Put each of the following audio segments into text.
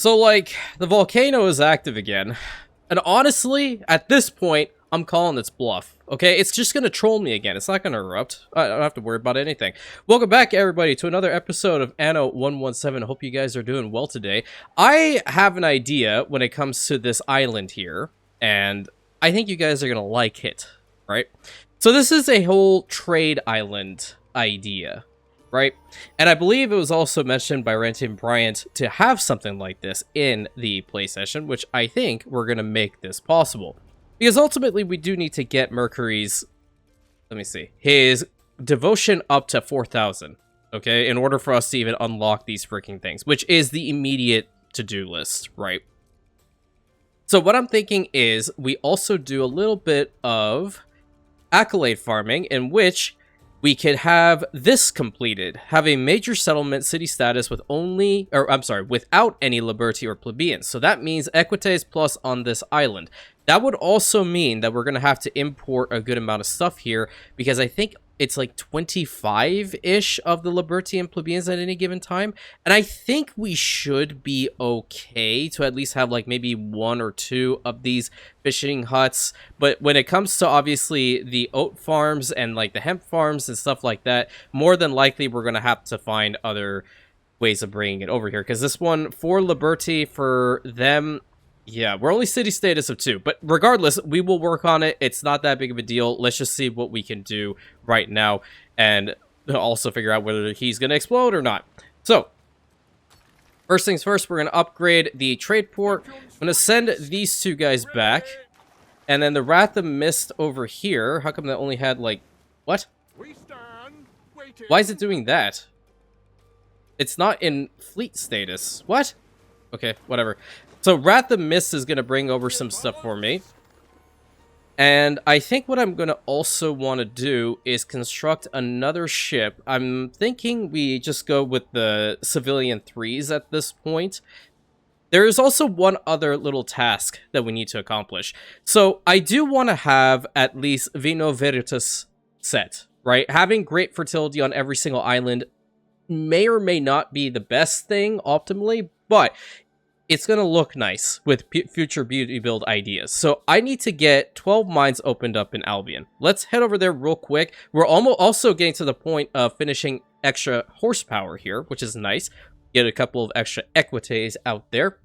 So, like, the volcano is active again. And honestly, at this point, I'm calling its bluff. Okay, it's just gonna troll me again. It's not gonna erupt. I don't have to worry about anything. Welcome back, everybody, to another episode of Anno 117. I hope you guys are doing well today. I have an idea when it comes to this island here, and I think you guys are gonna like it, right? So this is a whole trade island idea, right? And I believe it was also mentioned by Rantian Bryant to have something like this in the play session, which I think we're gonna make this possible. Because ultimately, we do need to get Mercury's, let me see, his devotion up to 4,000, okay? In order for us to even unlock these freaking things, which is the immediate to-do list, right? So what I'm thinking is we also do a little bit of accolade farming in which we could have this completed, have a major settlement city status with only, or I'm sorry, without any liberty or plebeians. So that means equites plus on this island. That would also mean that we're going to have to import a good amount of stuff here because I think it's like 25-ish of the liberty and plebeians at any given time. And I think we should be okay to at least have like maybe one or two of these fishing huts. But when it comes to obviously the oat farms and like the hemp farms and stuff like that, more than likely we're going to have to find other ways of bringing it over here. Because this one, for liberty, for them... yeah, we're only city status of 2, but regardless, we will work on it. It's not that big of a deal. Let's just see what we can do right now and also figure out whether he's going to explode or not. So, first things first, we're going to upgrade the trade port. I'm going to send these two guys back. And then the Wrath of Mist over here, how come that only had like, what? Why is it doing that? It's not in fleet status. What? Okay, whatever. So Wrath of Mist is going to bring over some stuff for me. And I think what I'm going to also want to do is construct another ship. I'm thinking we just go with the civilian 3s at this point. There is also one other little task that we need to accomplish. So I do want to have at least Vino Veritas set, right? Having great fertility on every single island may or may not be the best thing optimally, but it's going to look nice with future beauty build ideas. So I need to get 12 mines opened up in Albion. Let's head over there real quick. We're almost also getting to the point of finishing extra horsepower here, which is nice. Get a couple of extra equites out there.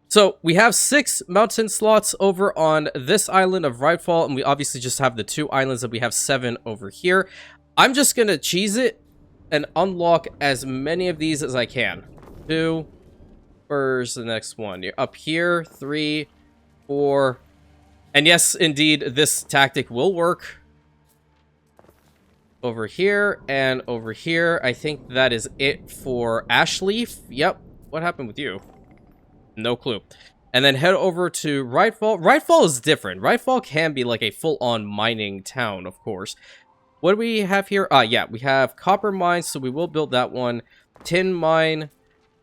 So we have 6 mountain slots over on this island of Rightfall, and we obviously just have the 2 islands that we have 7 over here. I'm just going to cheese it and unlock as many of these as I can. 2... where's the next one? You're up here, 3, 4, and yes, indeed, this tactic will work. Over here and over here. I think that is it for Ashleaf. Yep. What happened with you? No clue. And then head over to Rightfall. Rightfall is different. Rightfall can be like a full-on mining town, of course. What do we have here? Yeah, we have copper mines, so we will build that one. Tin mine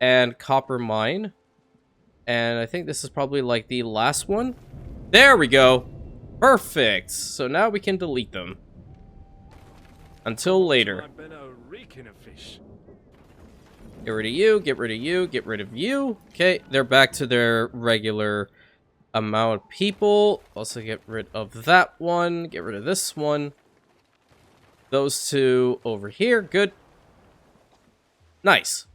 and copper mine. And I think this is probably like the last one. There we go. Perfect. So now we can delete them. Until later. Get rid of you, get rid of you, get rid of you. Okay, they're back to their regular amount of people. Also get rid of that one. Get rid of this one. Those 2 over here. Good. Nice.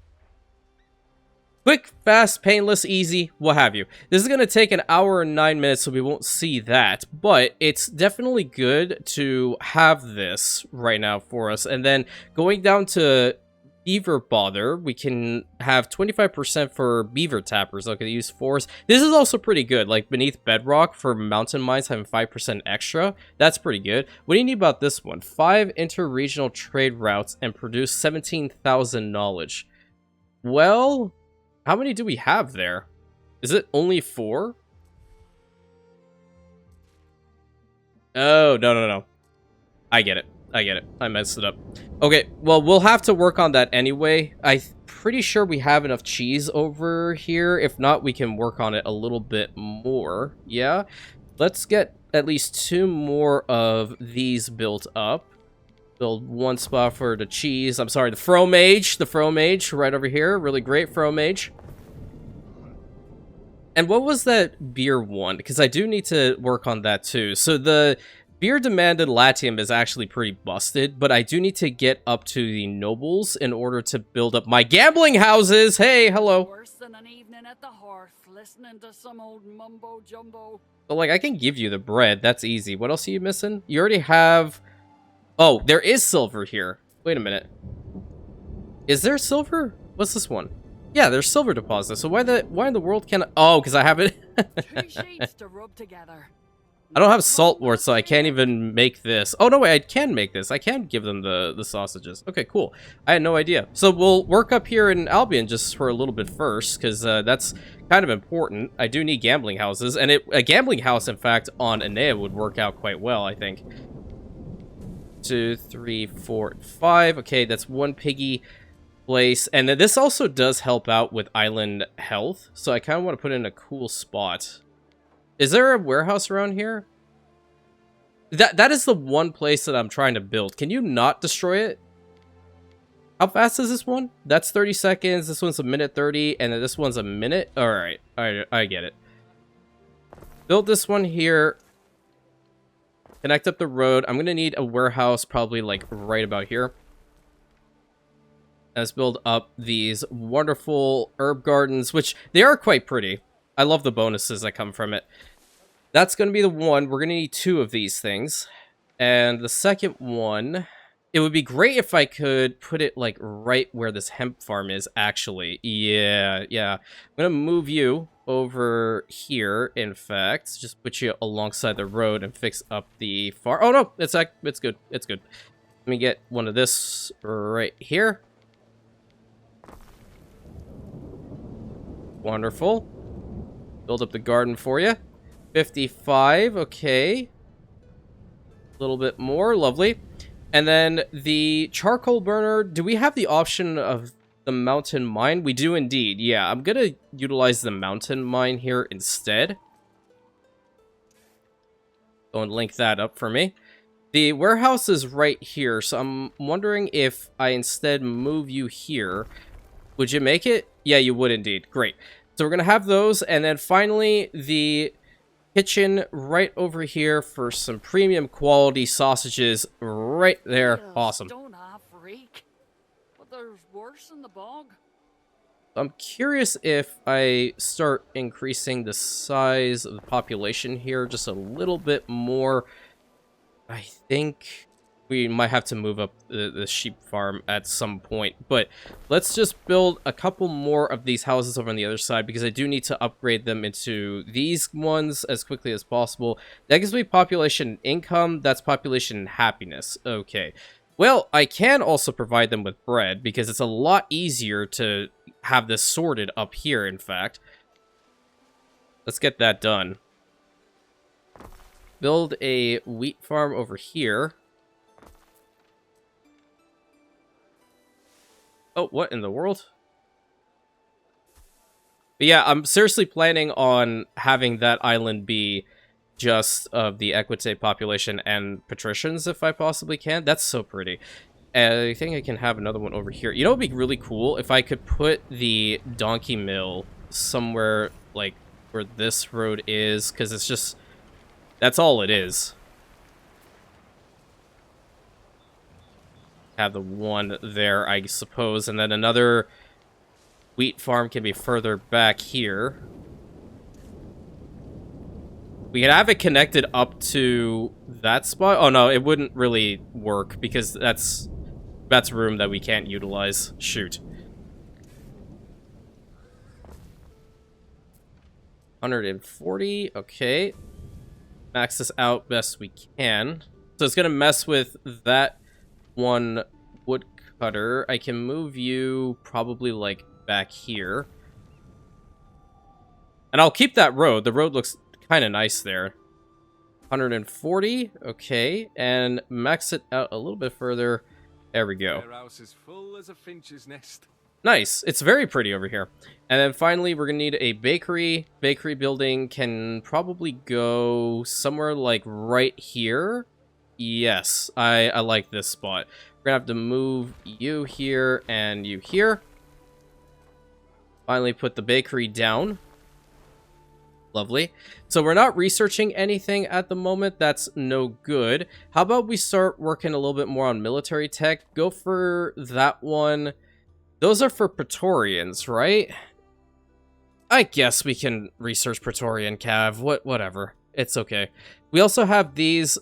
Quick, fast, painless, easy, what have you. This is going to take an hour and 9 minutes, so we won't see that. But it's definitely good to have this right now for us. And then going down to Beaver Bother, we can have 25% for Beaver Tappers. Okay, use force. This is also pretty good. Like Beneath Bedrock for mountain mines having 5% extra. That's pretty good. What do you need about this one? 5 inter-regional trade routes and produce 17,000 knowledge. Well... how many do we have there? Is it only 4? Oh, no. I get it. I messed it up. Okay, well, we'll have to work on that anyway. I'm pretty sure we have enough cheese over here. If not, we can work on it a little bit more. Yeah? Let's get at least 2 more of these built up. Build 1 spot for the cheese. I'm sorry, the fromage. The fromage right over here. Really great fromage. And what was that beer one? Because I do need to work on that too. So the beer demand in Latium is actually pretty busted, but I do need to get up to the nobles in order to build up my gambling houses. Hey, hello. Worse than an evening at the hearth, listening to some old mumbo jumbo. So, like, I can give you the bread. That's easy. What else are you missing? You already have... Oh, there is silver here. Wait a minute. Is there silver? What's this one? Yeah, there's silver deposits. So why in the world can't I... Oh, because I have it... 2 sheets to rub together. I don't have salt wort, so I can't even make this. Oh, no, wait, I can make this. I can give them the sausages. Okay, cool. I had no idea. So we'll work up here in Albion just for a little bit first, because that's kind of important. I do need gambling houses, and a gambling house, in fact, on Anno would work out quite well, I think. 2, 3, 4, 5. Okay, that's 1 piggy place. And then this also does help out with island health, so I kind of want to put it in a cool spot. Is there a warehouse around here? That is the one place that I'm trying to build. Can you not destroy it? How fast is this one? That's 30 seconds. This one's a minute 30, and then this one's a minute. All right, I get it. Build this one here. Connect up the road. I'm gonna need a warehouse probably like right about here. Let's build up these wonderful herb gardens, which they are quite pretty. I love the bonuses that come from it. That's going to be the one. We're going to need 2 of these things. And the second one, it would be great if I could put it like right where this hemp farm is, actually. Yeah. I'm going to move you over here, in fact. Just put you alongside the road and fix up the farm. Oh, no, it's good. It's good. Let me get one of this right here. Wonderful. Build up the garden for you. 55, okay. A little bit more, lovely. And then the charcoal burner, do we have the option of the mountain mine? We do indeed, yeah. I'm gonna utilize the mountain mine here instead. Go and link that up for me. The warehouse is right here, so I'm wondering if I instead move you here. Would you make it? Yeah, you would indeed. Great. So we're going to have those, and then finally the kitchen right over here for some premium quality sausages right there. Awesome. Don't I freak? But there's worse in the bog. I'm curious if I start increasing the size of the population here just a little bit more. I think we might have to move up the sheep farm at some point, but let's just build a couple more of these houses over on the other side, because I do need to upgrade them into these ones as quickly as possible. That gives me population and income. That's population and happiness. Okay. Well, I can also provide them with bread, because it's a lot easier to have this sorted up here, in fact. Let's get that done. Build a wheat farm over here. Oh, what in the world? But yeah, I'm seriously planning on having that island be just of the Equite population and patricians, if I possibly can. That's so pretty. I think I can have another one over here. You know what would be really cool? If I could put the donkey mill somewhere, like, where this road is, because it's just... That's all it is. Have the one there, I suppose, and then another wheat farm can be further back here. We could have it connected up to that spot. Oh no, it wouldn't really work because that's room that we can't utilize. Shoot. 140, okay. Max this out best we can. So it's gonna mess with that one woodcutter. I can move you probably like back here. And I'll keep that road. The road looks kind of nice there. 140, okay. And max it out a little bit further. There we go. House is full as a finch's nest. Nice. It's very pretty over here. And then finally, we're going to need a bakery. Bakery building can probably go somewhere like right here. Yes, I like this spot. We're going to have to move you here and you here. Finally put the bakery down. Lovely. So we're not researching anything at the moment. That's no good. How about we start working a little bit more on military tech? Go for that one. Those are for Praetorians, right? I guess we can research Praetorian Cav. Whatever. It's okay. We also have these.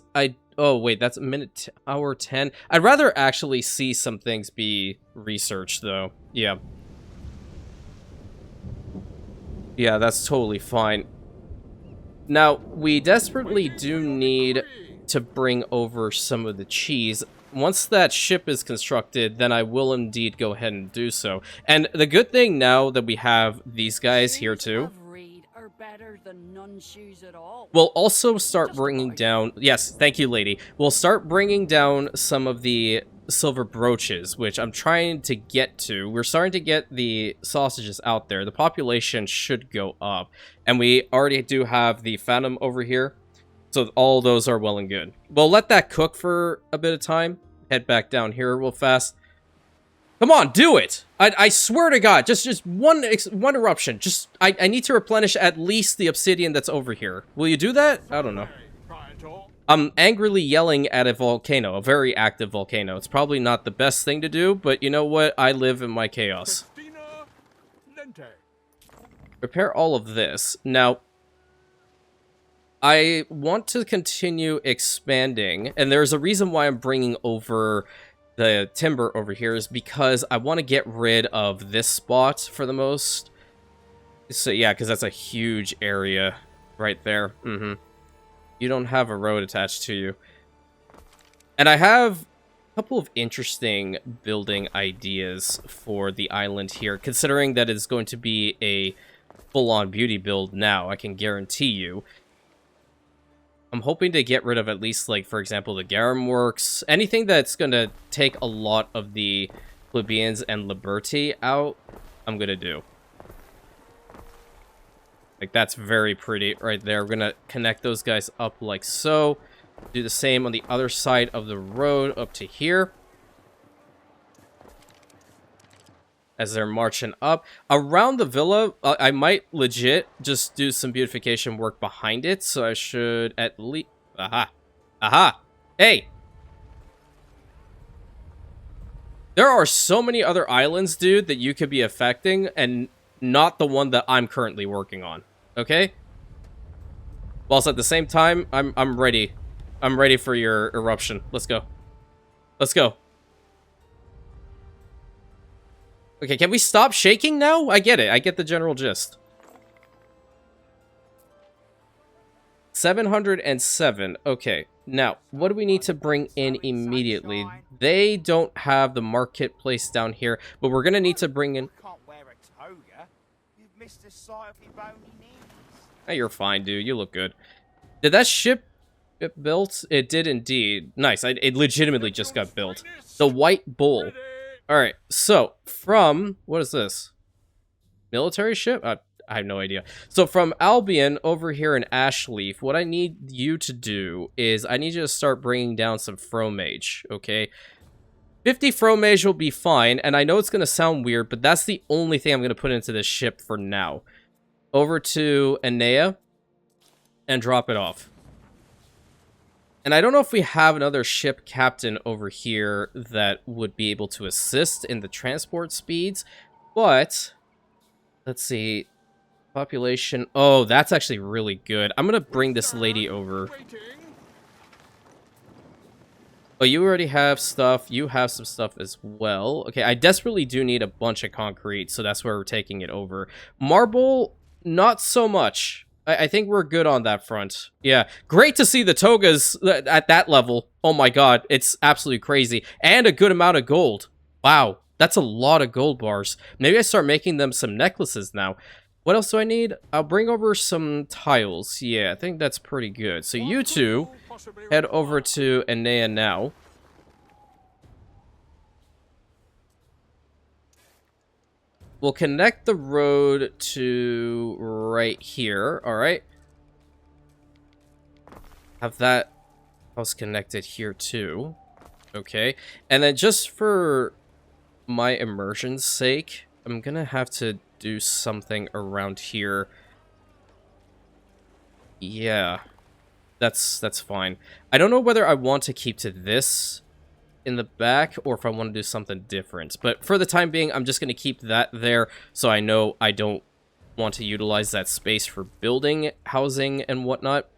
Oh, wait, that's hour 10. I'd rather actually see some things be researched, though. Yeah. Yeah, that's totally fine. Now, we desperately do need to bring over some of the cheese. Once that ship is constructed, then I will indeed go ahead and do so. And the good thing now that we have these guys here too, we'll also start bringing down... Yes, thank you, lady. We'll start bringing down some of the silver brooches, which I'm trying to get to. We're starting to get the sausages out there. The population should go up. And we already do have the Phantom over here. So all those are well and good. We'll let that cook for a bit of time. Head back down here real fast. Come on, do it! I swear to God, just one eruption. Just, I need to replenish at least the obsidian that's over here. Will you do that? I don't know. I'm angrily yelling at a volcano, a very active volcano. It's probably not the best thing to do, but you know what? I live in my chaos. Repair all of this. Now, I want to continue expanding, and there's a reason why I'm bringing over the timber over here is because I want to get rid of this spot for the most. So yeah, because that's a huge area right there. You don't have a road attached to you. And I have a couple of interesting building ideas for the island here, considering that it's going to be a full-on beauty build now, I can guarantee you. I'm hoping to get rid of at least, like, for example, the Garum Works. Anything that's going to take a lot of the plebeians and Liberty out, I'm going to do. Like, that's very pretty right there. We're going to connect those guys up like so. Do the same on the other side of the road up to here. As they're marching up. Around the villa, I might legit just do some beautification work behind it. So I should at least... Aha. Aha. Hey! There are so many other islands, dude, that you could be affecting, and not the one that I'm currently working on. Okay? Whilst at the same time, I'm ready. I'm ready for your eruption. Let's go. Let's go. Okay, can we stop shaking now? I get it. I get the general gist. 707. Okay. Now, what do we need to bring in immediately? They don't have the marketplace down here, but we're going to need to bring in... Hey, you're fine, dude. You look good. Did that ship get built? It did indeed. Nice. It legitimately just got built. The White Bull. Alright, so, from... What is this? Military ship? I have no idea. So, from Albion over here in Ashleaf, what I need you to do is I need you to start bringing down some Fromage, okay? 50 Fromage will be fine, and I know it's going to sound weird, but that's the only thing I'm going to put into this ship for now. Over to Enea, and drop it off. And I don't know if we have another ship captain over here that would be able to assist in the transport speeds, but let's see. Population. Oh, that's actually really good. I'm going to bring this lady over. Oh, you already have stuff. You have some stuff as well. Okay, I desperately do need a bunch of concrete, so that's where we're taking it over. Marble, not so much. I think we're good on that front. Yeah, great to see the togas at that level. Oh my god, it's absolutely crazy. And a good amount of gold. Wow, that's a lot of gold bars. Maybe I start making them some necklaces now. What else do I need? I'll bring over some tiles. Yeah, I think that's pretty good. So you two, head over to Enea now. We'll connect the road to right here, alright? Have that house connected here too. Okay, and then just for my immersion's sake, I'm gonna have to do something around here. Yeah. That's fine. I don't know whether I want to keep to this in the back or if I want to do something different. But for the time being, I'm just going to keep that there so I know I don't want to utilize that space for building, housing, and whatnot.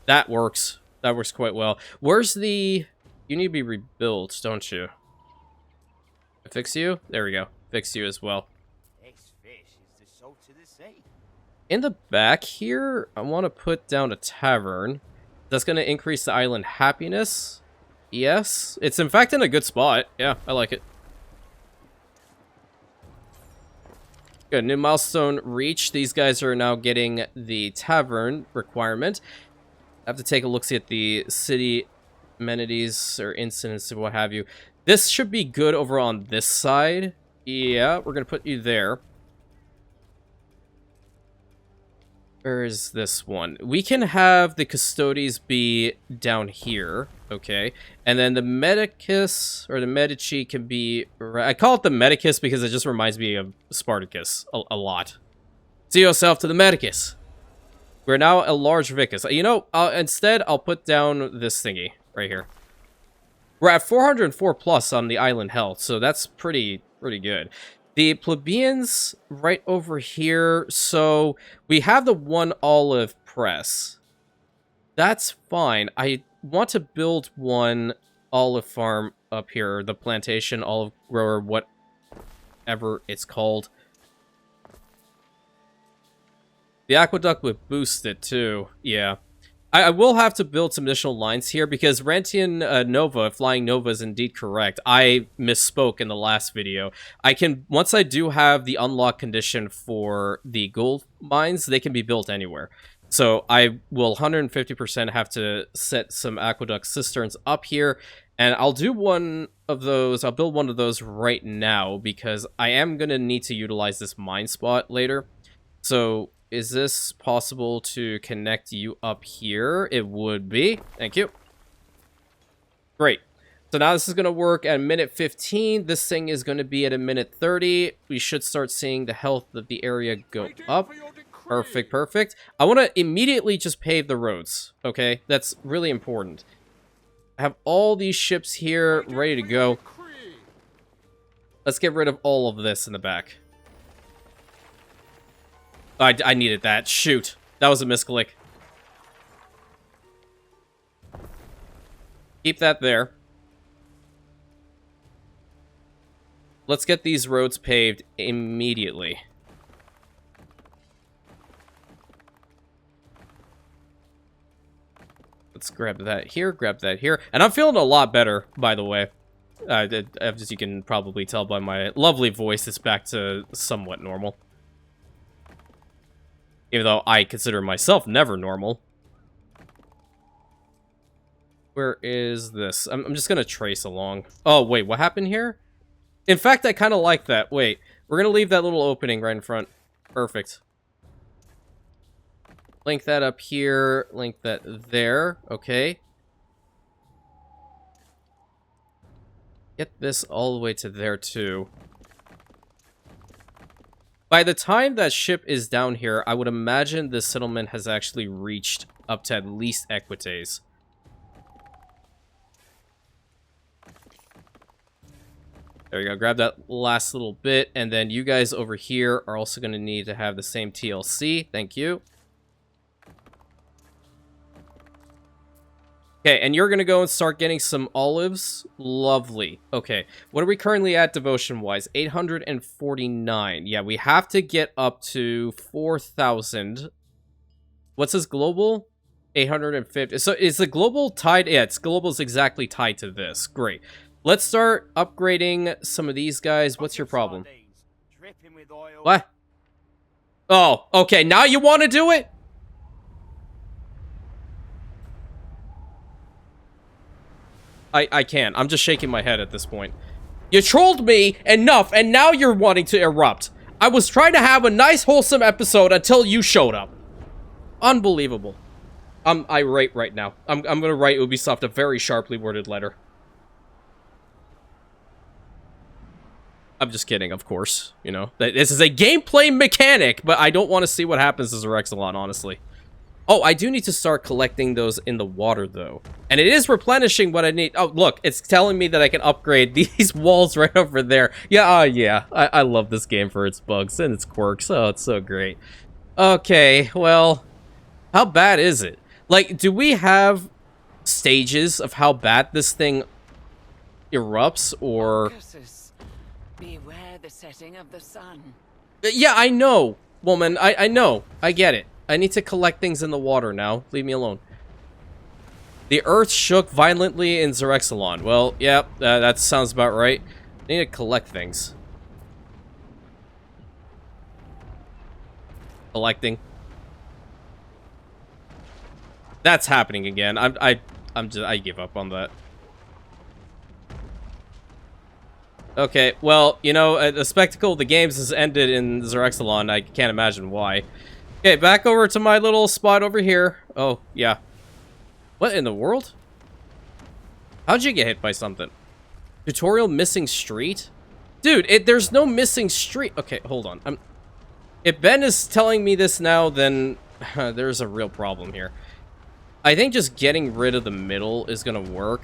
That works. That works quite well. Where's the... You need to be rebuilt, don't you? Fix you? There we go. Fix you as well. This fish is the salt of the sea. In the back here, I want to put down a tavern. That's going to increase the island happiness. Yes. It's in fact in a good spot. Yeah, I like it. Good. New milestone reached. These guys are now getting the tavern requirement. I have to take a look-see at the city amenities or incidents or what have you. This should be good over on this side. Yeah, we're going to put you there. Where is this one? We can have the custodies be down here, okay? And then the Medicus, or the Medici can be... I call it the Medicus because it just reminds me of Spartacus a lot. See yourself to the Medicus. We're now a large vicus. You know, instead, I'll put down this thingy right here. We're at 404 plus on the island health, so that's pretty good. The plebeians right over here. So we have the 1 olive press. That's fine. I want to build 1 olive farm up here. The plantation, olive grower, whatever it's called. The aqueduct would boost it too. Yeah. I will have to build some additional lines here because Rantian Nova, Flying Nova, is indeed correct. I misspoke in the last video. Once I do have the unlock condition for the gold mines, they can be built anywhere. So I will 150% have to set some aqueduct cisterns up here, and I'll do one of those. I'll build one of those right now because I am going to need to utilize this mine spot later. So... is this possible to connect you up here? It would be. Thank you. Great. So now this is going to work at minute 15. This thing is going to be at a minute 30. We should start seeing the health of the area go up. Perfect, perfect. I want to immediately just pave the roads, okay? That's really important. I have all these ships here ready to go. Let's get rid of all of this in the back. I needed that. Shoot. That was a misclick. Keep that there. Let's get these roads paved immediately. Let's grab that here, grab that here. And I'm feeling a lot better, by the way. As you can probably tell by my lovely voice, it's back to somewhat normal. Even though I consider myself never normal. Where is this? I'm just gonna trace along. Oh, wait, what happened here? In fact, I kind of like that. Wait, we're gonna leave that little opening right in front. Perfect. Link that up here. Link that there. Okay. Get this all the way to there, too. By the time that ship is down here, I would imagine this settlement has actually reached up to at least Equites. There we go. Grab that last little bit, and then you guys over here are also going to need to have the same TLC. Thank you. Okay, and you're going to go and start getting some olives. Lovely. Okay, what are we currently at devotion-wise? 849. Yeah, we have to get up to 4,000. What's this global? 850. So is the global tied? Yeah, it's global's exactly tied to this. Great. Let's start upgrading some of these guys. What's your problem? What? Oh, okay, now you want to do it? I can't. I'm just shaking my head at this point. You trolled me enough, and now you're wanting to erupt. I was trying to have a nice, wholesome episode until you showed up. Unbelievable. I'm irate right now. I'm gonna write Ubisoft a very sharply worded letter. I'm just kidding, of course. You know, this is a gameplay mechanic, but I don't want to see what happens to Zerexalon, honestly. Oh, I do need to start collecting those in the water, though. And it is replenishing what I need. Oh, look, it's telling me that I can upgrade these walls right over there. Yeah, yeah. I love this game for its bugs and its quirks. Oh, it's so great. Okay, well, how bad is it? Like, do we have stages of how bad this thing erupts, or... Beware the setting of the sun. Yeah, I know, woman. I know. I get it. I need to collect things in the water now. Leave me alone. The earth shook violently in Zerexalon. Well, yeah, that sounds about right. I need to collect things. Collecting. That's happening again. I give up on that. Okay, well, you know, the spectacle of the games has ended in Zerexalon. I can't imagine why. Okay, back over to my little spot over here. Oh, yeah. What in the world? How'd you get hit by something? Tutorial missing street? Dude, there's no missing street. Okay, hold on. If Ben is telling me this now, then there's a real problem here. I think just getting rid of the middle is gonna work.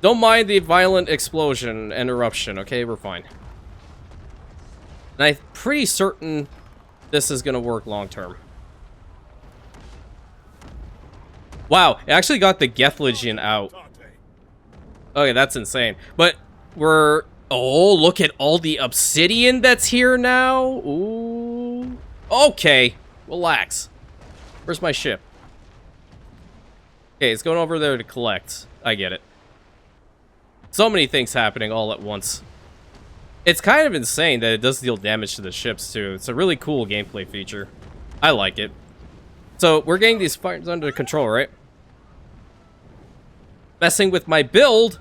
Don't mind the violent explosion and eruption, okay? We're fine. And I'm pretty certain this is gonna work long term. Wow, it actually got the Gethlegion out. Okay, that's insane. But we're... Oh, look at all the obsidian that's here now. Ooh. Okay, relax. Where's my ship? Okay, it's going over there to collect. I get it. So many things happening all at once. It's kind of insane that it does deal damage to the ships, too. It's a really cool gameplay feature. I like it. So, we're getting these fires under control, right? Messing with my build.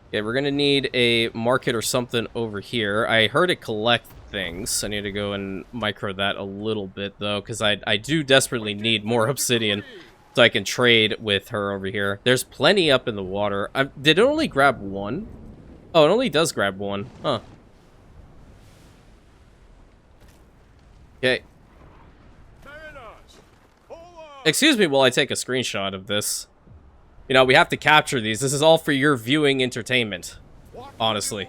Okay, we're gonna need a market or something over here. I heard it collect things. I need to go and micro that a little bit, though, because I do desperately need more obsidian so I can trade with her over here. There's plenty up in the water. Did it only grab one? Oh, it only does grab one. Huh. Okay. Excuse me while I take a screenshot of this. You know, we have to capture these. This is all for your viewing entertainment. Honestly.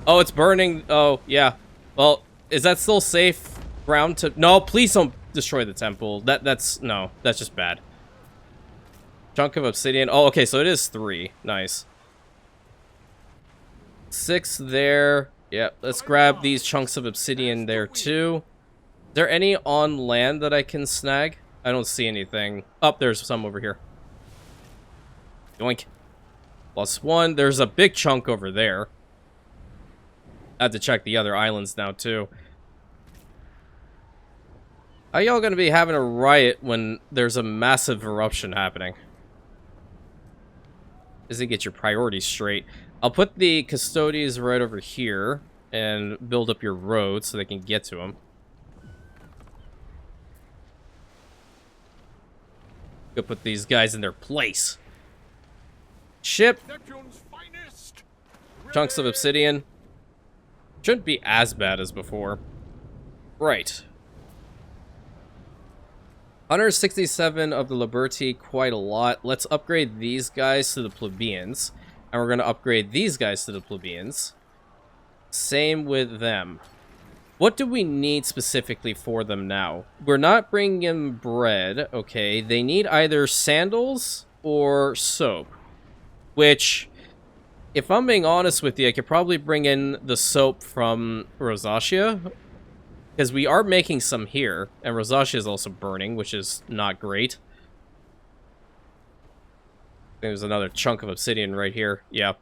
Oh, it's burning. Oh, yeah. Well, is that still safe ground to... No, please don't destroy the temple. That's... No, that's just bad. Chunk of obsidian. Oh, okay, so it is 3. Nice. 6 there. Yeah, let's grab these chunks of obsidian there, too. Is there any on land that I can snag? I don't see anything. Oh, there's some over here. Yoink. +1. There's a big chunk over there. I have to check the other islands now, too. How y'all gonna be having a riot when there's a massive eruption happening? Is to get your priorities straight. I'll put the custodians right over here and build up your roads so they can get to them. Go put these guys in their place. Ship. Chunks of obsidian. Shouldn't be as bad as before. Right. 167 of the Liberty, quite a lot. Let's upgrade these guys to the plebeians. And we're going to upgrade these guys to the plebeians. Same with them. What do we need specifically for them now? We're not bringing in bread, okay. They need either sandals or soap. Which, if I'm being honest with you, I could probably bring in the soap from Rosacea. Because we are making some here, and Rosacea is also burning, which is not great. There's another chunk of obsidian right here. Yeah.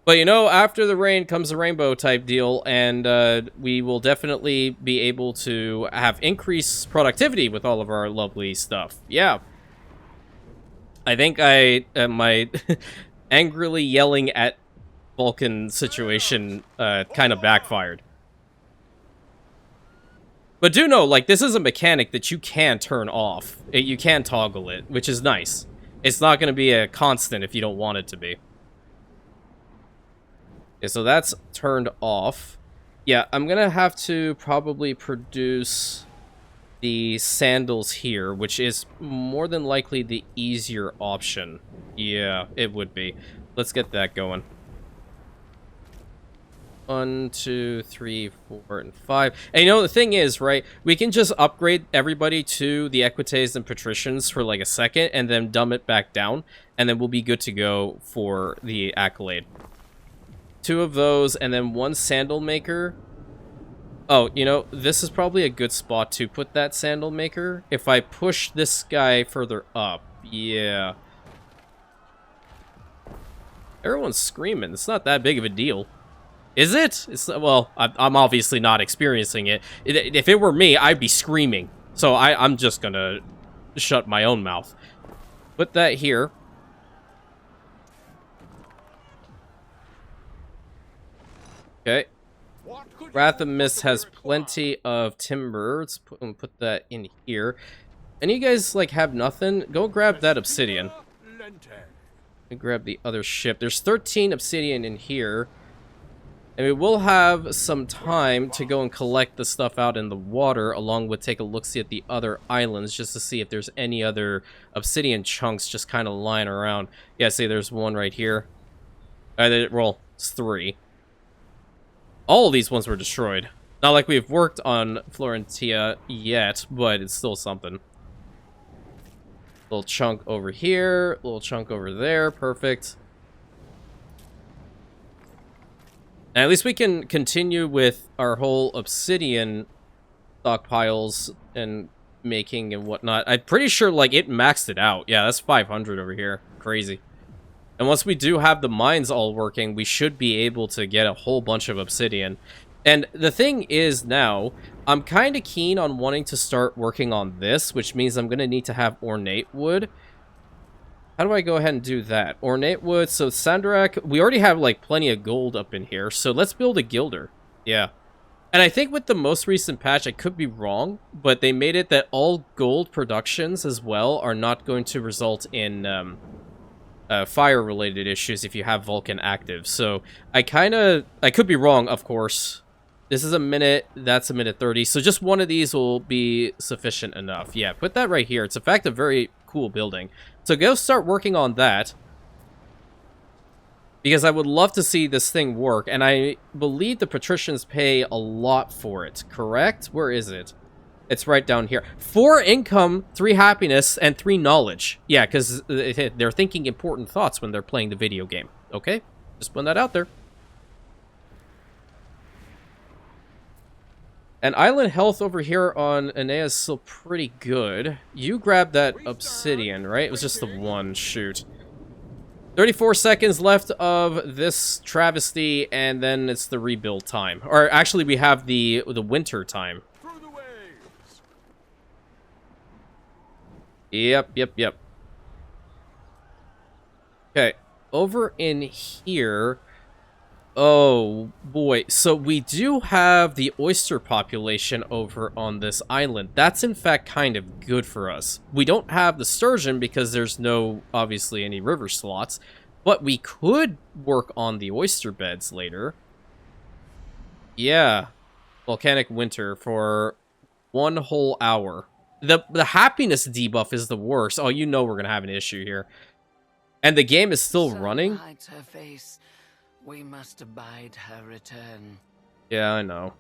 But, you know, after the rain comes the rainbow type deal, and we will definitely be able to have increased productivity with all of our lovely stuff. Yeah. I think my angrily yelling at Vulcan situation kind of backfired. But do know, like, this is a mechanic that you can turn off. You can toggle it, which is nice. It's not going to be a constant if you don't want it to be. Okay, so that's turned off. Yeah, I'm going to have to probably produce the sandals here, which is more than likely the easier option. Yeah, it would be. Let's get that going. 1, 2, 3, 4, and 5. And you know, the thing is, right, we can just upgrade everybody to the Equites and Patricians for like a second, and then dumb it back down, and then we'll be good to go for the accolade. 2 of those, and then 1 sandal maker. Oh, you know, this is probably a good spot to put that sandal maker. If I push this guy further up, yeah. Everyone's screaming. It's not that big of a deal. Is it? It's, well, I'm obviously not experiencing it. If it were me, I'd be screaming. So I'm just gonna shut my own mouth. Put that here. Okay. Wrath of Mist has plenty of timber. Let's put that in here. And you guys, like, have nothing? Go grab that obsidian. And grab the other ship. There's 13 obsidian in here. And we will have some time to go and collect the stuff out in the water, along with take a look-see at the other islands, just to see if there's any other obsidian chunks just kind of lying around. Yeah, see, there's one right here. Well, it's 3. All of these ones were destroyed. Not like we've worked on Florentia yet, but it's still something. Little chunk over here, little chunk over there, perfect. And at least we can continue with our whole obsidian stockpiles and making and whatnot. I'm pretty sure, like, it maxed it out. Yeah, that's 500 over here. Crazy. And once we do have the mines all working, we should be able to get a whole bunch of obsidian. And the thing is now, I'm kind of keen on wanting to start working on this, which means I'm going to need to have ornate wood. How do I go ahead and do that? Ornate wood, so Sandrak, we already have, like, plenty of gold up in here, so let's build a gilder. Yeah. And I think with the most recent patch, I could be wrong, but they made it that all gold productions as well are not going to result in fire-related issues if you have Vulcan active. So I could be wrong, of course. This is a minute, that's a minute 30, so just one of these will be sufficient enough. Yeah, put that right here. It's in fact a very cool building. So go start working on that. Because I would love to see this thing work, and I believe the patricians pay a lot for it, correct? Where is it? It's right down here. 4 income, 3 happiness, and 3 knowledge. Yeah, because they're thinking important thoughts when they're playing the video game. Okay? Just putting that out there. And island health over here on Anea is still pretty good. You grabbed that obsidian, right? It was just the one. Shoot. 34 seconds left of this travesty, and then it's the rebuild time. Or actually, we have the winter time. Yep. Okay, over in here. Oh, boy. So we do have the oyster population over on this island. That's, in fact, kind of good for us. We don't have the sturgeon because there's no, obviously, any river slots. But we could work on the oyster beds later. Yeah. Volcanic winter for 1 whole hour. The happiness debuff is the worst. Oh, you know we're going to have an issue here. And the game is still running. Hides her face. We must abide her return. Yeah, I know.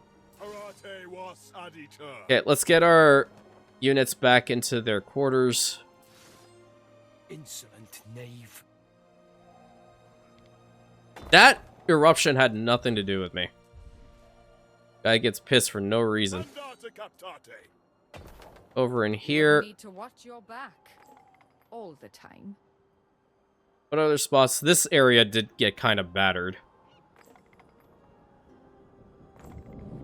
Okay, let's get our units back into their quarters. Insolent knave. That eruption had nothing to do with me. Guy gets pissed for no reason. Over in here. You need to watch your back all the time. What other spots? This area did get kind of battered.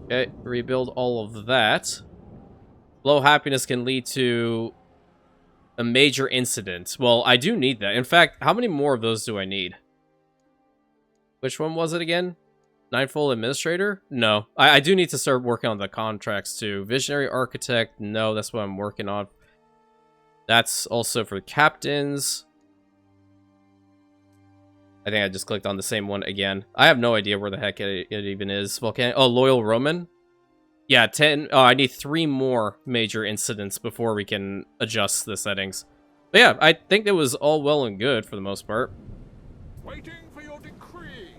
Okay, rebuild all of that. Low happiness can lead to a major incident. Well, I do need that. In fact, how many more of those do I need? Which one was it again? Ninefold Administrator? No. I do need to start working on the contracts too. Visionary Architect? No, that's what I'm working on. That's also for captains. I think I just clicked on the same one again. I have no idea where the heck it even is. Volcano. Oh, Loyal Roman? Yeah, 10. Oh, I need 3 more major incidents before we can adjust the settings. But yeah, I think it was all well and good for the most part. Waiting for your decree.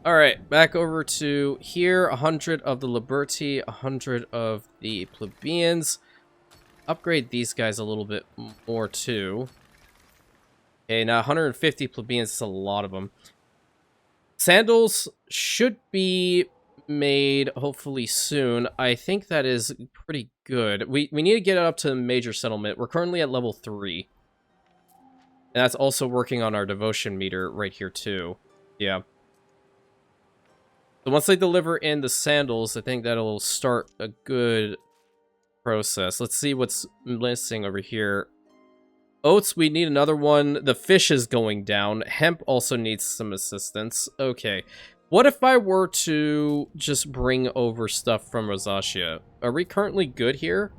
Alright, back over to here. 100 of the Liberty, 100 of the Plebeians. Upgrade these guys a little bit more too. Okay, now 150 plebeians is a lot of them. Sandals should be made hopefully soon. I think that is pretty good. We need to get it up to major settlement. We're currently at level 3. And that's also working on our devotion meter right here too. Yeah. So once they deliver in the sandals, I think that'll start a good process. Let's see what's missing over here. Oats, we need another one. The fish is going down. Hemp also needs some assistance. Okay. What if I were to just bring over stuff from Rosacea? Are we currently good here?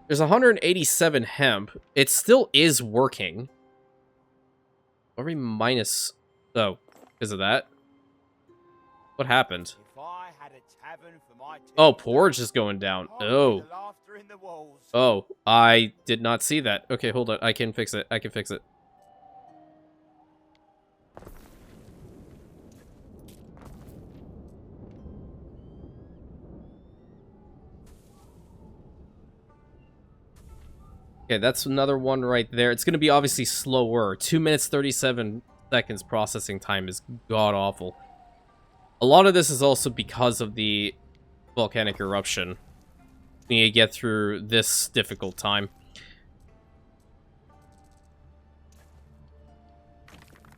There's 187 hemp. It still is working. Are we minus... Oh, because of that? What happened? If I had a tavern for my Oh, porridge is going down. Oh. the laughter in the walls. Oh, I did not see that. Okay, hold on. I can fix it. I can fix it. Okay, that's another one right there. It's going to be obviously slower. 2 minutes, 37 seconds processing time is god-awful. A lot of this is also because of the volcanic eruption. We need to get through this difficult time.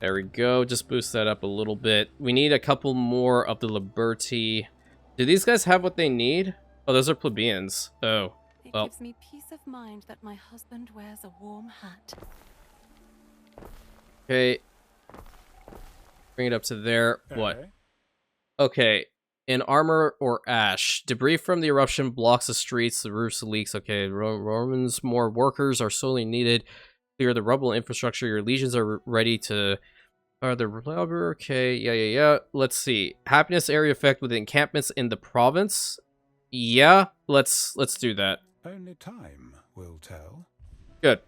There we go. Just boost that up a little bit. We need a couple more of the Liberty. Do these guys have what they need? Oh, those are plebeians. Oh. It Well. gives me peace of mind that my husband wears a warm hat. Okay. Bring it up to there. What? Okay. In armor or ash. Debris from the eruption blocks the streets, the roofs leaks. Okay, Romans, more workers are sorely needed. Clear the rubble infrastructure. Your legions are ready to... the rubber. Okay, yeah. Let's see. Happiness area effect with encampments in the province. Yeah, let's do that. Only time will tell. Good.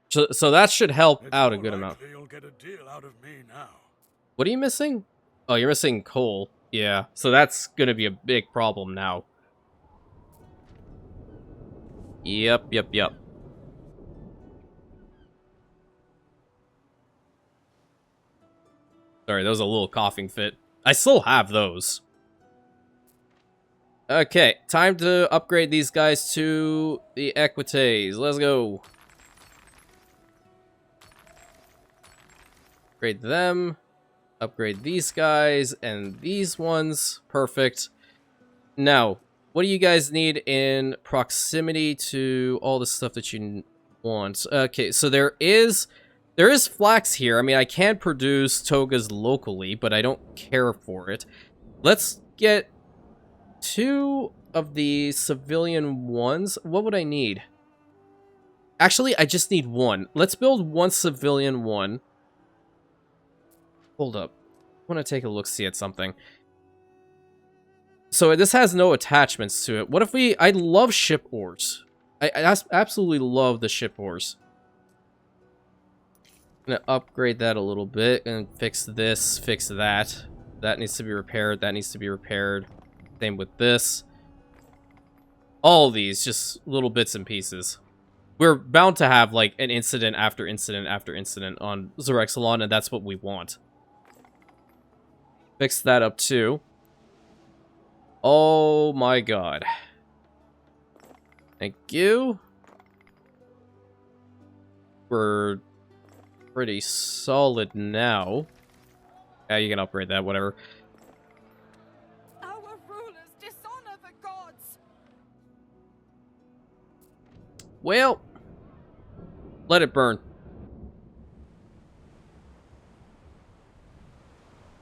So that should help out a good amount. You'll get a deal out of me now. What are you missing? Oh, you're missing coal. Yeah, so that's gonna be a big problem now. Yep. Sorry, that was a little coughing fit. I still have those. Okay, time to upgrade these guys to the Equites. Let's go. Upgrade them. Upgrade these guys and these ones. Perfect. Now, what do you guys need in proximity to all the stuff that you want? Okay, so there is flax here. I mean, I can produce togas locally, but I don't care for it. Let's get 2 of the civilian ones. What would I need? Actually, I just need 1. Let's build 1 civilian one. Hold up. I want to take a look-see at something. So this has no attachments to it. What if we... I love ship ores. I absolutely love the ship ores. I'm going to upgrade that a little bit and fix this, fix that. That needs to be repaired. That needs to be repaired. Same with this. All these, just little bits and pieces. We're bound to have, like, an incident after incident after incident on Xerexalon, and that's what we want. Fix that up, too. Oh, my God. Thank you. We're pretty solid now. Yeah, you can upgrade that, whatever. Our rulers dishonor the gods. Well, let it burn.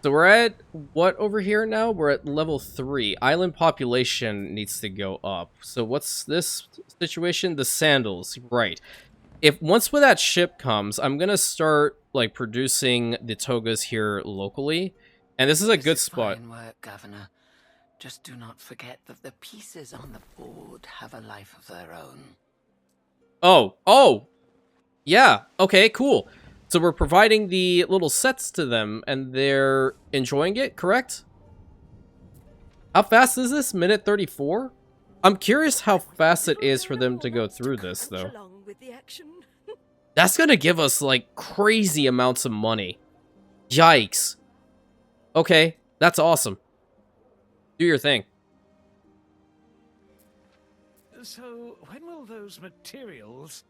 So we're at what over here now? We're at level 3. Island population needs to go up. So what's this situation? The sandals, right. If once when that ship comes, I'm gonna start like producing the togas here locally. And this is a good spot. Fine work, Governor. Just do not forget that the pieces on the board have a life of their own. Oh! Yeah, okay, cool. So we're providing the little sets to them, and they're enjoying it, correct? How fast is this? Minute 34? I'm curious how fast it is for them to go through this, though. That's gonna give us, like, crazy amounts of money. Yikes. Okay, that's awesome. Do your thing. So, when will those materials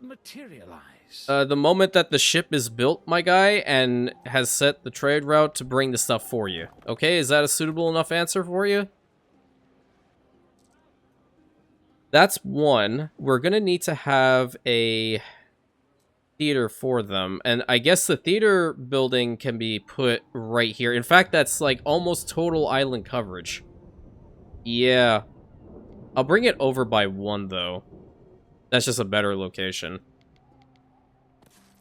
materialize? The moment that the ship is built, my guy, and has set the trade route to bring the stuff for you. Okay, is that a suitable enough answer for you? That's one. We're gonna need to have a theater for them, and I guess the theater building can be put right here. In fact, that's like almost total island coverage. Yeah. I'll bring it over by 1, though. That's just a better location.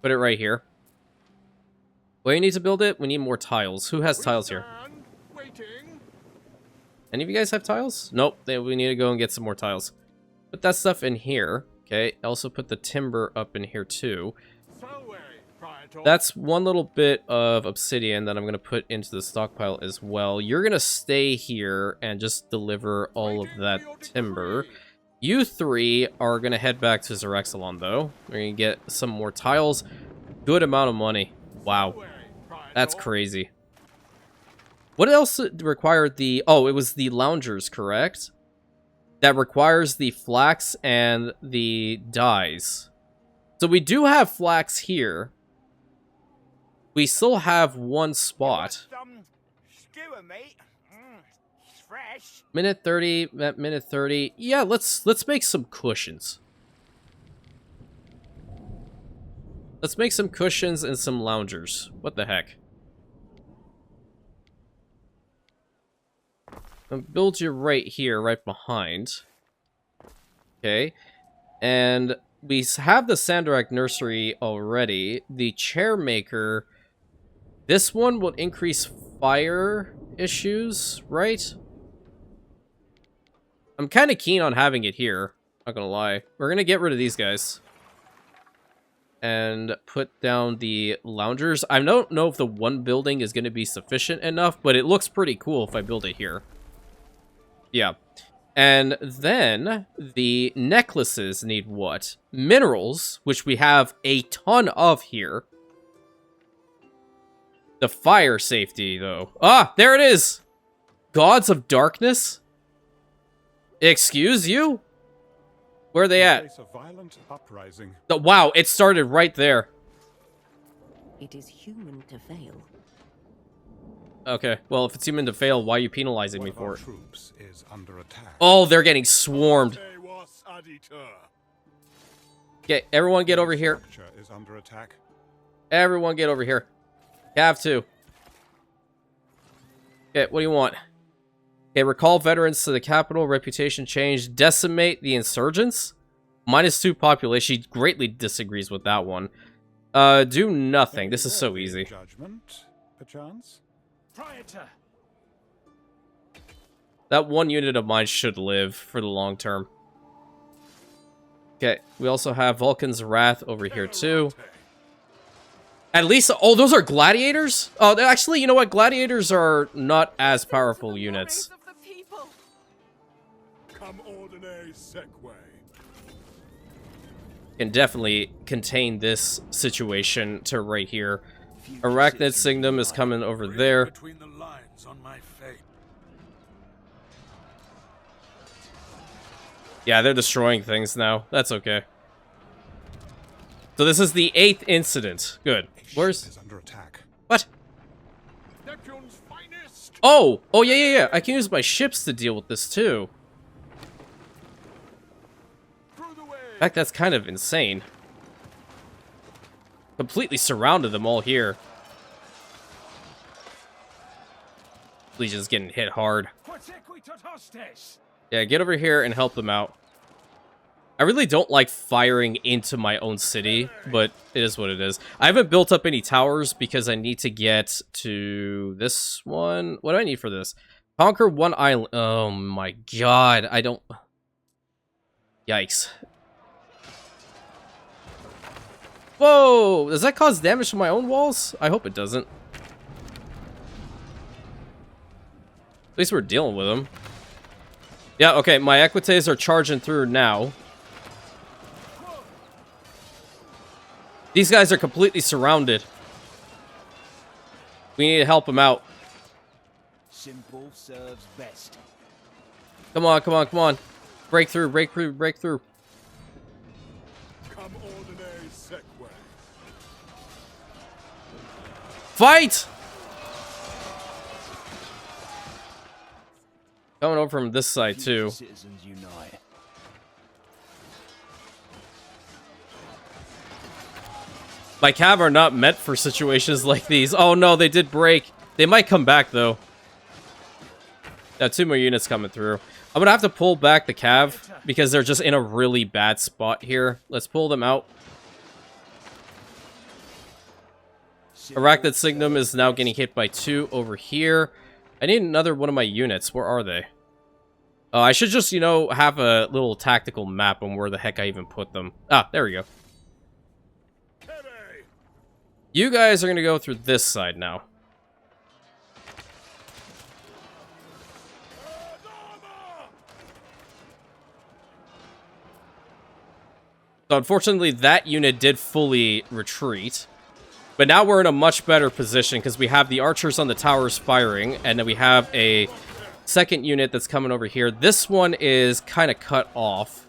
Put it right here. Where you need to build it? We need more tiles. Who has tiles here? Waiting. Any of you guys have tiles? Nope. We need to go and get some more tiles. Put that stuff in here. Okay. Also put the timber up in here, too. That's one little bit of obsidian that I'm going to put into the stockpile as well. You're going to stay here and just deliver all of that timber. You 3 are going to head back to Zerexalon, though. We're going to get some more tiles. Good amount of money. Wow. That's crazy. What else required the... Oh, it was the loungers, correct? That requires the flax and the dyes. So we do have flax here. We still have 1 spot. Skewer, mate. It's fresh. Minute 30, at minute 30. Yeah, let's make some cushions. Let's make some cushions and some loungers. What the heck? I'll build you right here, right behind. Okay. And we have the Sandarak nursery already. The chair maker... This one will increase fire issues, right? I'm kind of keen on having it here. Not gonna lie. We're gonna get rid of these guys. And put down the loungers. I don't know if the 1 building is gonna be sufficient enough, but it looks pretty cool if I build it here. Yeah. And then the necklaces need what? Minerals, which we have a ton of here. The fire safety, though. Ah, there it is! Gods of Darkness? Excuse you? Where are they at? A violent uprising. Wow, it started right there. It is human to fail. Okay, well, if it's human to fail, why are you penalizing me for it? Troops is under attack. Oh, they're getting swarmed. Okay, everyone get over here. Is under attack. Everyone get over here. Have to. Okay, what do you want? Okay, recall veterans to the capital, reputation change, decimate the insurgents? -2 population. She greatly disagrees with that one. Do nothing. This is so easy. Judgment, perchance? Proprietor. That 1 unit of mine should live for the long term. Okay, we also have Vulcan's Wrath over here too. At least, oh, those are gladiators? Oh, actually, you know what? Gladiators are not as powerful units. Come ordinary Sequay. Can definitely contain this situation to right here. Arachnid Signum is coming over there. Between the lines on my fate. Yeah, they're destroying things now. That's okay. So this is the 8th incident. Good. Where's... Is under attack. What? Neptune's finest. Oh! Oh, yeah. I can use my ships to deal with this, too. In fact, that's kind of insane. Completely surrounded them all here. Legion's getting hit hard. Quatequitot hostes. Yeah, get over here and help them out. I really don't like firing into my own city, but it is what it is. I haven't built up any towers because I need to get to this one. What do I need for this? Conquer one island. Oh my god, I don't... Yikes. Whoa! Does that cause damage to my own walls? I hope it doesn't. At least we're dealing with them. Yeah, okay, my equites are charging through now. These guys are completely surrounded. We need to help them out. Simple serves best. Come on, come on, come on. Break through, break through, break through. Come ordine seque. Fight! Coming over from this side, too. Citizens unite. My cav are not meant for situations like these. Oh no, they did break. They might come back, though. Got 2 more units coming through. I'm gonna have to pull back the cav because they're just in a really bad spot here. Let's pull them out. Arachnid Signum is now getting hit by 2 over here. I need another one of my units. Where are they? I should just, you know, have a little tactical map on where the heck I even put them. Ah, there we go. You guys are gonna go through this side now. So unfortunately, that unit did fully retreat. But now we're in a much better position because we have the archers on the towers firing, and then we have a second unit that's coming over here. This one is kind of cut off.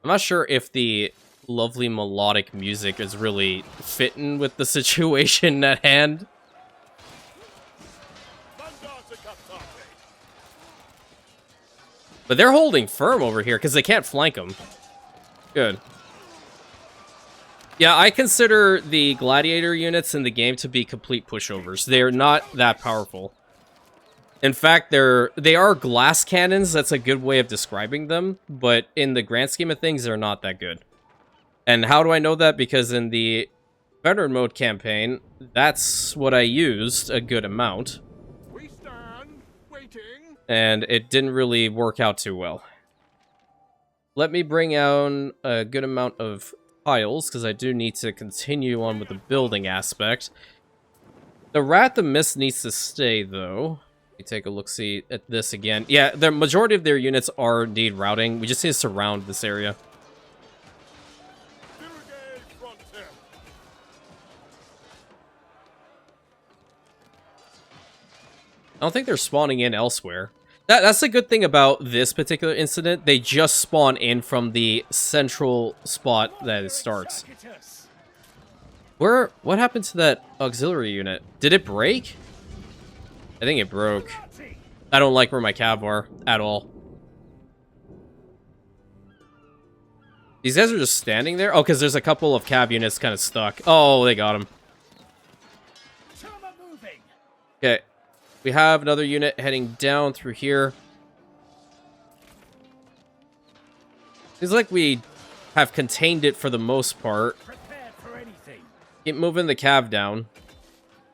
I'm not sure if the lovely melodic music is really fitting with the situation at hand. But they're holding firm over here because they can't flank them. Good. Yeah, I consider the gladiator units in the game to be complete pushovers. They're not that powerful. In fact, they are glass cannons. That's a good way of describing them. But in the grand scheme of things, they're not that good. And how do I know that? Because in the veteran mode campaign, that's what I used a good amount. We stand waiting. And it didn't really work out too well. Let me bring out a good amount of tiles, because I do need to continue on with the building aspect. The Wrath of Mist needs to stay, though. Let me take a look-see at this again. Yeah, the majority of their units are indeed routing. We just need to surround this area. I don't think they're spawning in elsewhere. That's the good thing about this particular incident. They just spawn in from the central spot that it starts. What happened to that auxiliary unit? Did it break? I think it broke. I don't like where my cav are at all. These guys are just standing there? Oh, because there's a couple of cav units kind of stuck. Oh, they got him. Okay. We have another unit heading down through here. Seems like we have contained it for the most part. Keep moving the cav down.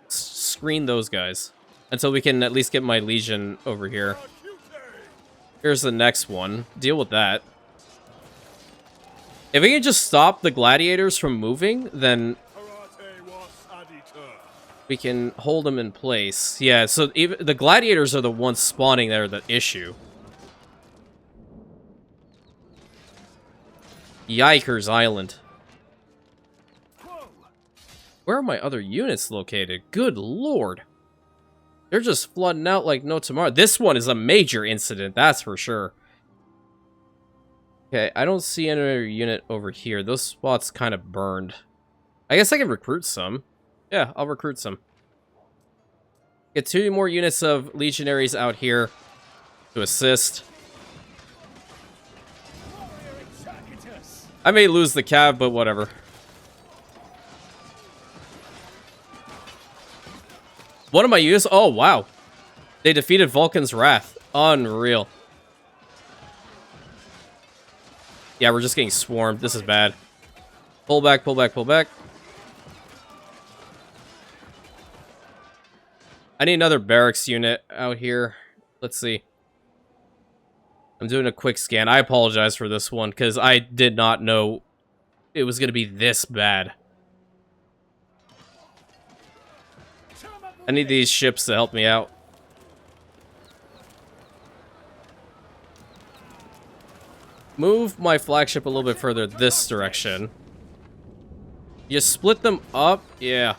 Screen those guys. Until we can at least get my legion over here. Here's the next one. Deal with that. If we can just stop the gladiators from moving, then we can hold them in place. Yeah, so even the gladiators are the ones spawning that are the issue. Yikers Island. Where are my other units located? Good lord. They're just flooding out like no tomorrow. This one is a major incident, that's for sure. Okay, I don't see any other unit over here. Those spots kind of burned. I guess I can recruit some. Yeah, I'll recruit some. Get 2 more units of legionaries out here to assist. I may lose the cav, but whatever. One of my units... Oh, wow. They defeated Vulcan's Wrath. Unreal. Yeah, we're just getting swarmed. This is bad. Pull back, pull back, pull back. I need another barracks unit out here. Let's see. I'm doing a quick scan. I apologize for this one, because I did not know it was going to be this bad. I need these ships to help me out. Move my flagship a little bit further this direction. You split them up? Yeah.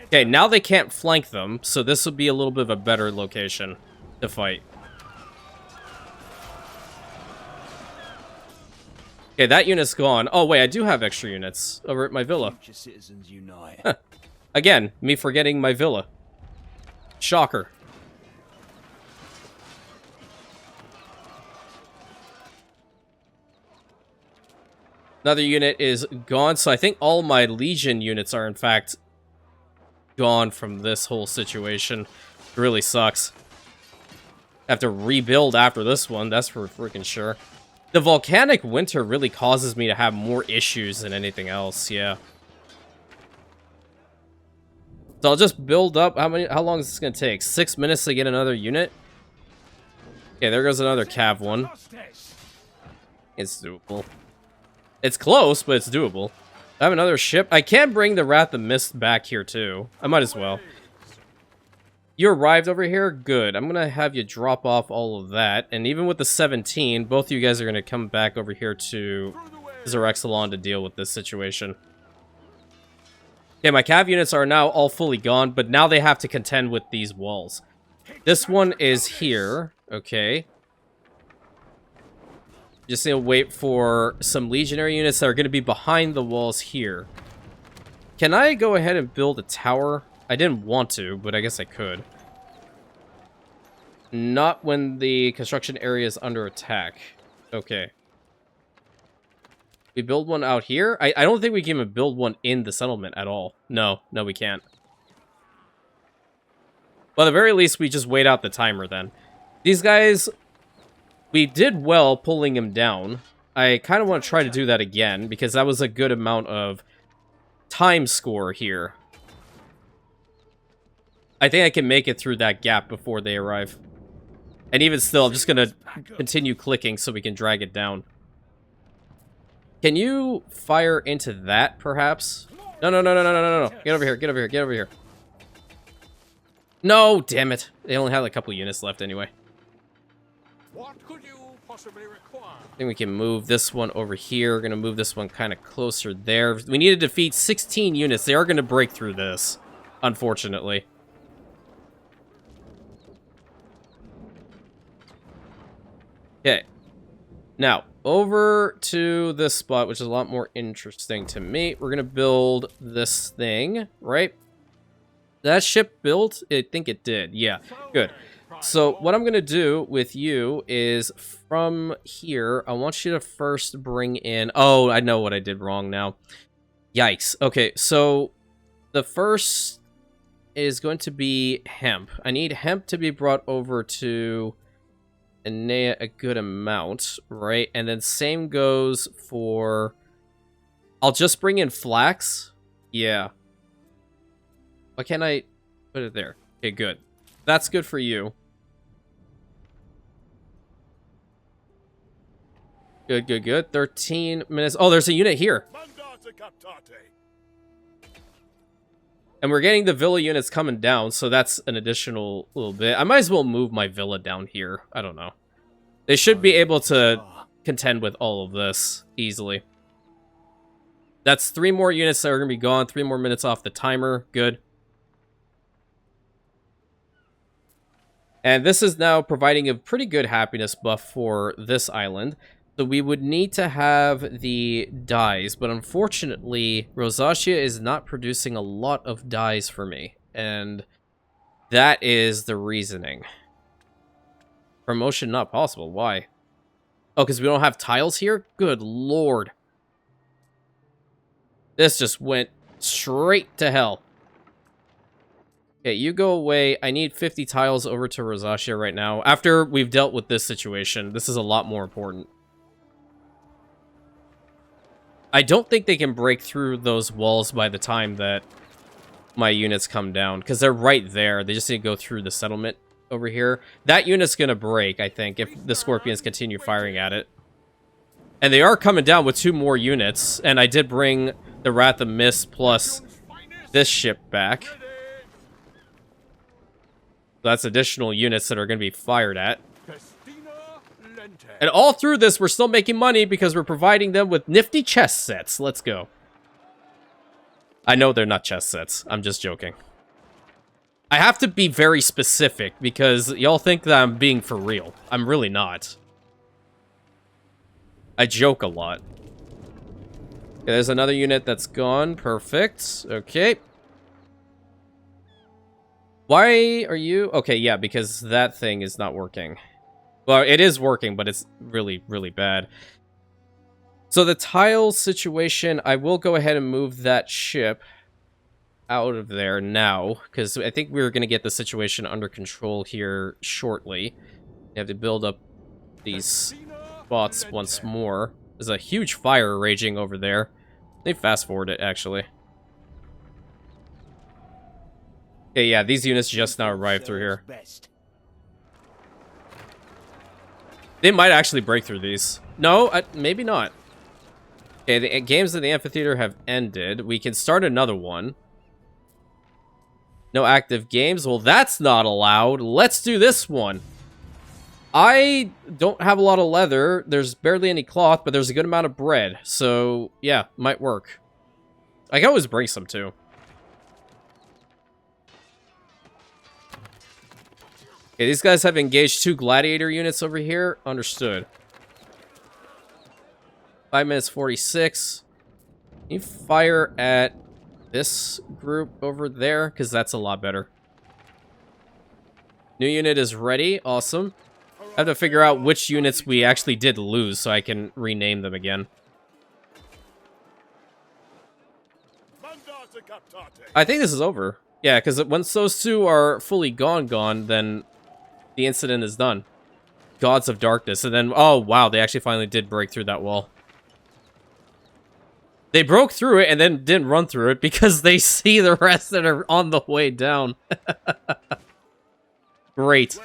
Okay, now they can't flank them, so this would be a little bit of a better location to fight. Okay, that unit's gone. Oh, wait, I do have extra units over at my villa. Future citizens unite. Again, me forgetting my villa. Shocker. Another unit is gone, so I think all my Legion units are, in fact, gone from this whole situation. It really sucks. Have to rebuild after this one, that's for freaking sure. The volcanic winter really causes me to have more issues than anything else, yeah. So I'll just build up. How long is this gonna take? 6 minutes to get another unit? Okay, there goes another cav one. It's doable. It's close, but it's doable. I have another ship. I can bring the Wrath of Mist back here too. I might as well. You arrived over here? Good. I'm gonna have you drop off all of that. And even with the 17, both of you guys are gonna come back over here to Zerexalon to deal with this situation. Okay, my cav units are now all fully gone, but now they have to contend with these walls. This one is here. Okay. Just need to wait for some legionary units that are going to be behind the walls here. Can I go ahead and build a tower? I didn't want to, but I guess I could. Not when the construction area is under attack. Okay. We build one out here? I don't think we can even build one in the settlement at all. No, we can't. Well, at the very least, we just wait out the timer then. These guys, we did well pulling him down. I kind of want to try to do that again, because that was a good amount of time score here. I think I can make it through that gap before they arrive. And even still, I'm just going to continue clicking so we can drag it down. Can you fire into that, perhaps? No. Get over here, get over here, get over here. No, damn it. They only have a couple units left anyway. What could you possibly require? I think we can move this one over here. We're going to move this one kind of closer there. We need to defeat 16 units. They are going to break through this, unfortunately. Okay. Now, over to this spot, which is a lot more interesting to me. We're going to build this thing, right? That ship built? I think it did. Yeah, good. So what I'm going to do with you is from here, I want you to first bring in... Oh, I know what I did wrong now. Yikes. Okay, so the first is going to be hemp. I need hemp to be brought over to Enea a good amount, right? And then same goes for... I'll just bring in flax. Yeah. Why can't I put it there? Okay, good. That's good for you. Good. 13 minutes. Oh, there's a unit here. And we're getting the villa units coming down, so that's an additional little bit. I might as well move my villa down here. I don't know. They should be able to contend with all of this easily. That's 3 more units that are going to be gone. 3 more minutes off the timer. Good. And this is now providing a pretty good happiness buff for this island. So we would need to have the dyes, but unfortunately, Rosacea is not producing a lot of dyes for me. And that is the reasoning. Promotion not possible. Why? Oh, because we don't have tiles here? Good lord. This just went straight to hell. Okay, you go away. I need 50 tiles over to Rosacea right now. After we've dealt with this situation, this is a lot more important. I don't think they can break through those walls by the time that my units come down, because they're right there. They just need to go through the settlement over here. That unit's going to break, I think, if the Scorpions continue firing at it. And they are coming down with 2 more units, and I did bring the Wrath of Mist plus this ship back. So that's additional units that are going to be fired at. And all through this, we're still making money because we're providing them with nifty chess sets. Let's go. I know they're not chess sets. I'm just joking. I have to be very specific because y'all think that I'm being for real. I'm really not. I joke a lot. Okay, there's another unit that's gone. Perfect. Okay. Why are you... Okay, yeah, because that thing is not working. Well, it is working, but it's really, really bad. So the tile situation, I will go ahead and move that ship out of there now, because I think we're going to get the situation under control here shortly. We have to build up these spots once more. There's a huge fire raging over there. They fast forward it, actually. Okay, yeah, these units just now arrived through here. They might actually break through these. No, maybe not. Okay, the games in the amphitheater have ended. We can start another one. No active games. Well, that's not allowed. Let's do this one. I don't have a lot of leather. There's barely any cloth, but there's a good amount of bread. So, yeah, might work. I can always bring some, too. Okay, these guys have engaged 2 gladiator units over here. Understood. 5 minutes 46. You fire at this group over there, because that's a lot better. New unit is ready. Awesome. I have to figure out which units we actually did lose so I can rename them again. I think this is over. Yeah, because once those 2 are fully gone, then the incident is done. Gods of Darkness. And then, oh, wow, they actually finally did break through that wall. They broke through it and then didn't run through it because they see the rest that are on the way down. Great.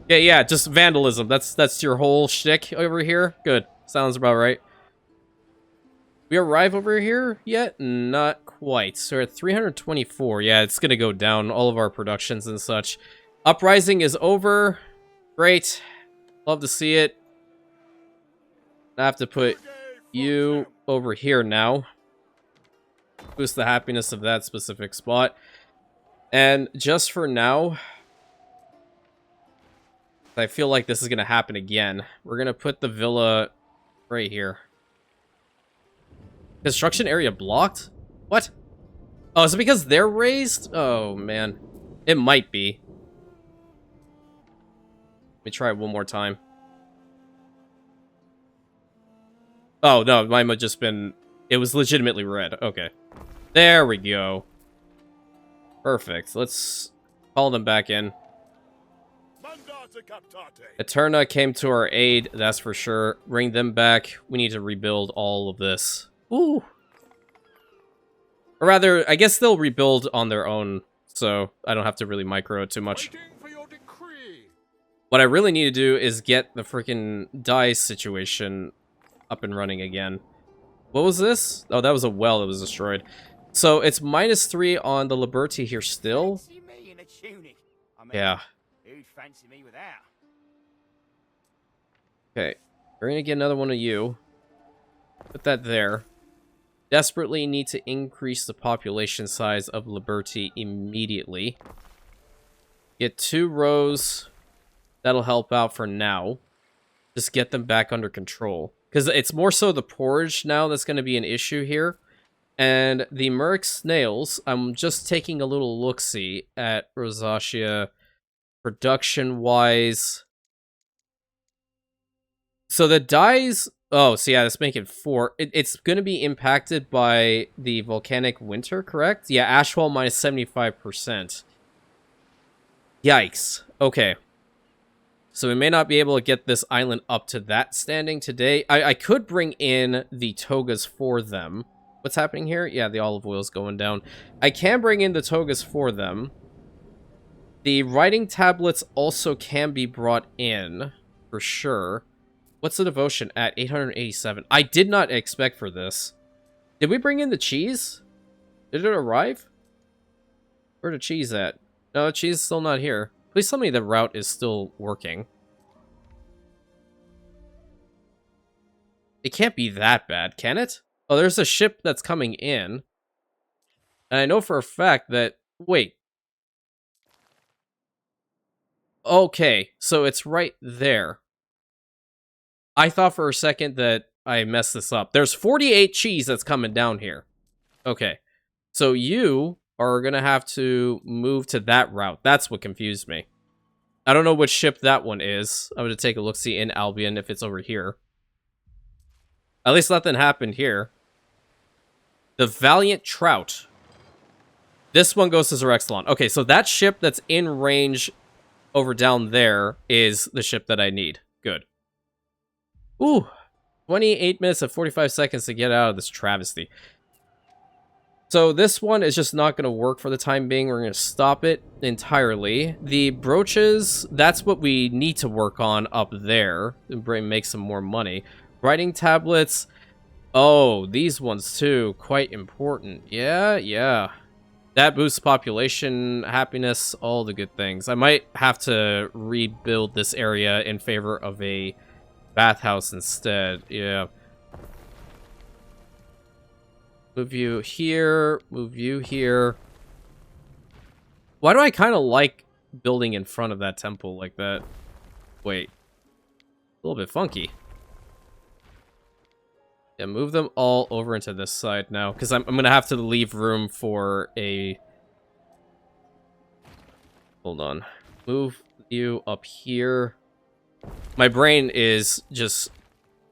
Yeah, just vandalism. That's your whole shtick over here? Good. Sounds about right. We arrive over here yet? Not quite. So we're at 324. Yeah, it's gonna go down. All of our productions and such. Uprising is over. Great. Love to see it. I have to put you over here now. Boost the happiness of that specific spot. And just for now, I feel like this is going to happen again. We're going to put the villa right here. Construction area blocked? What? Oh, is it because they're raised? Oh, man. It might be. Let me try it one more time. Oh, no, mine might have just been... It was legitimately red. Okay. There we go. Perfect. Let's call them back in. Eterna came to our aid, that's for sure. Bring them back. We need to rebuild all of this. Ooh. Or rather, I guess they'll rebuild on their own, so I don't have to really micro it too much. What I really need to do is get the freaking dice situation up and running again. What was this? Oh, that was a well that was destroyed. So it's -3 on the Liberty here still. Yeah. Okay. We're gonna get another one of you. Put that there. Desperately need to increase the population size of Liberty immediately. Get 2 rows. That'll help out for now. Just get them back under control. Because it's more so the porridge now that's going to be an issue here. And the Merc Snails, I'm just taking a little look-see at Rosacea production-wise. So the dyes... Oh, so yeah, let's make it 4. It's going to be impacted by the volcanic winter, correct? Yeah, Ashwell minus 75%. Yikes. Okay. So we may not be able to get this island up to that standing today. I could bring in the togas for them. What's happening here? Yeah, the olive oil's going down. I can bring in the togas for them. The writing tablets also can be brought in, for sure. What's the devotion at? 887. I did not expect for this. Did we bring in the cheese? Did it arrive? Where's the cheese at? No, the cheese is still not here. Please tell me the route is still working. It can't be that bad, can it? Oh, there's a ship that's coming in. And I know for a fact that... Wait. Okay, so it's right there. I thought for a second that I messed this up. There's 48 cheese that's coming down here. Okay. So you are going to have to move to that route. That's what confused me. I don't know which ship that one is. I'm going to take a look-see in Albion if it's over here. At least nothing happened here. The Valiant Trout. This one goes to Zerexalon. Okay, so that ship that's in range over down there is the ship that I need. Good. Ooh, 28 minutes and 45 seconds to get out of this travesty. So this one is just not going to work for the time being. We're going to stop it entirely. The brooches, that's what we need to work on up there. Make some more money. Writing tablets. Oh, these ones too. Quite important. Yeah. That boosts population, happiness, all the good things. I might have to rebuild this area in favor of a bathhouse instead. Yeah. Move you here. Move you here. Why do I kind of like building in front of that temple like that? Wait. A little bit funky. Yeah, move them all over into this side now, because I'm going to have to leave room for a... Hold on. Move you up here. My brain is just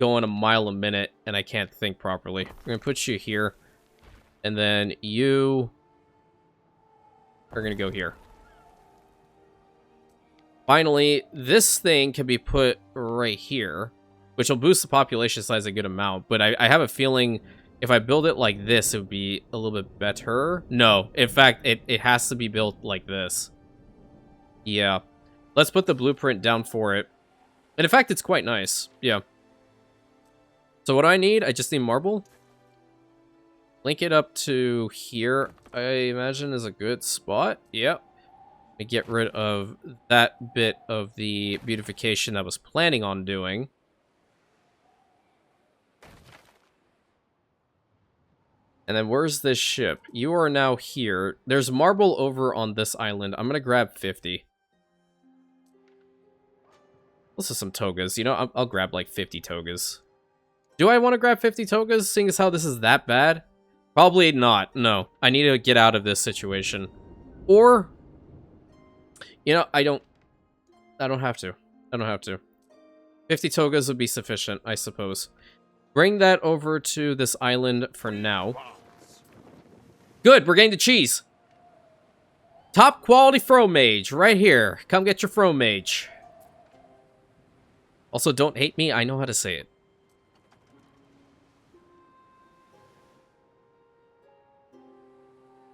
going a mile a minute, and I can't think properly. We're going to put you here, and then you are going to go here. Finally, this thing can be put right here, which will boost the population size a good amount, but I have a feeling if I build it like this, it would be a little bit better. No, in fact, it has to be built like this. Yeah. Let's put the blueprint down for it. And in fact, it's quite nice. Yeah. So what do I need? I just need marble. Link it up to here, I imagine is a good spot. Yep. Let me get rid of that bit of the beautification I was planning on doing. And then where's this ship? You are now here. There's marble over on this island. I'm going to grab 50. This is some togas. You know, I'll grab like 50 togas. Do I want to grab 50 togas, seeing as how this is that bad? Probably not. No. I need to get out of this situation. Or, you know, I don't have to. I don't have to. 50 togas would be sufficient, I suppose. Bring that over to this island for now. Good, we're getting the cheese. Top quality Fro Mage, right here. Come get your Fro Mage. Also, don't hate me, I know how to say it.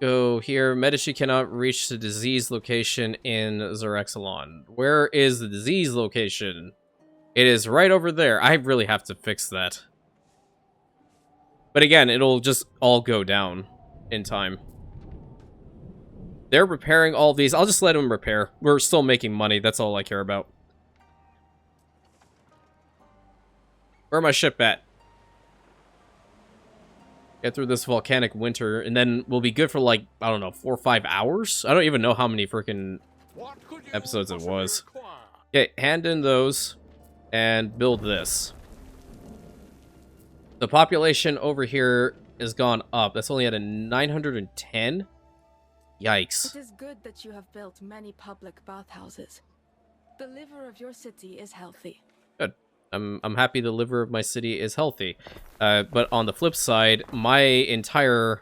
Go here. Medici cannot reach the disease location in Zerexalon. Where is the disease location? It is right over there. I really have to fix that. But again, it'll just all go down in time. They're repairing all these. I'll just let them repair. We're still making money. That's all I care about. Where my ship at? Get through this volcanic winter, and then we'll be good for like, I don't know, 4 or 5 hours? I don't even know how many freaking episodes it was. Okay, hand in those, and build this. The population over here has gone up. That's only at a 910. Yikes. It is good that you have built many public bathhouses. The liver of your city is healthy. Good. I'm happy the liver of my city is healthy. But on the flip side, my entire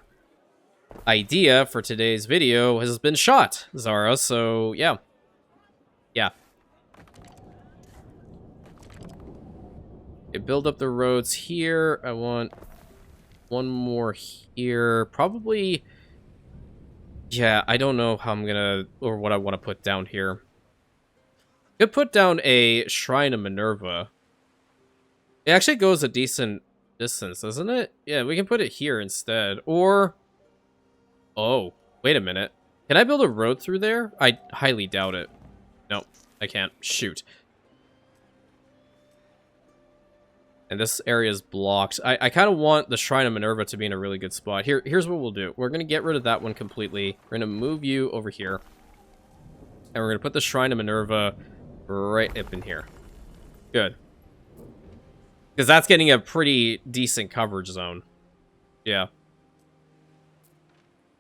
idea for today's video has been shot, Zara, so yeah. Yeah. Okay, build up the roads here. I want one more here. Probably... Yeah, I don't know how I'm gonna... or what I want to put down here. Could put down a Shrine of Minerva. It actually goes a decent distance, doesn't it? Yeah, we can put it here instead. Or... Oh, wait a minute. Can I build a road through there? I highly doubt it. No, I can't. Shoot. And this area is blocked. I kind of want the Shrine of Minerva to be in a really good spot. Here's what we'll do. We're going to get rid of that one completely. We're going to move you over here. And we're going to put the Shrine of Minerva right up in here. Good. Because that's getting a pretty decent coverage zone. Yeah.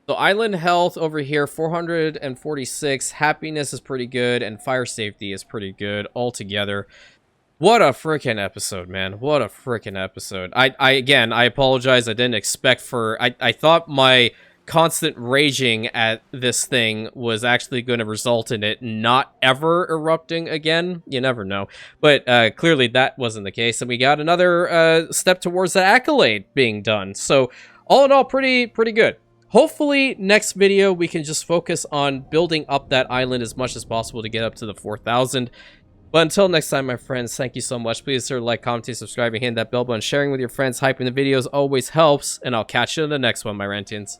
So island health over here, 446. Happiness is pretty good. And fire safety is pretty good altogether. What a freaking episode, man. What a freaking episode. Again, I apologize. I didn't expect for... I thought my constant raging at this thing was actually going to result in it not ever erupting again. You never know. But clearly that wasn't the case. And we got another step towards the accolade being done. So all in all, pretty good. Hopefully, next video, we can just focus on building up that island as much as possible to get up to the 4,000. But until next time, my friends, thank you so much. Please consider like, commenting, subscribing, hitting that bell button, sharing with your friends, hyping the videos always helps. And I'll catch you in the next one, my Rantians.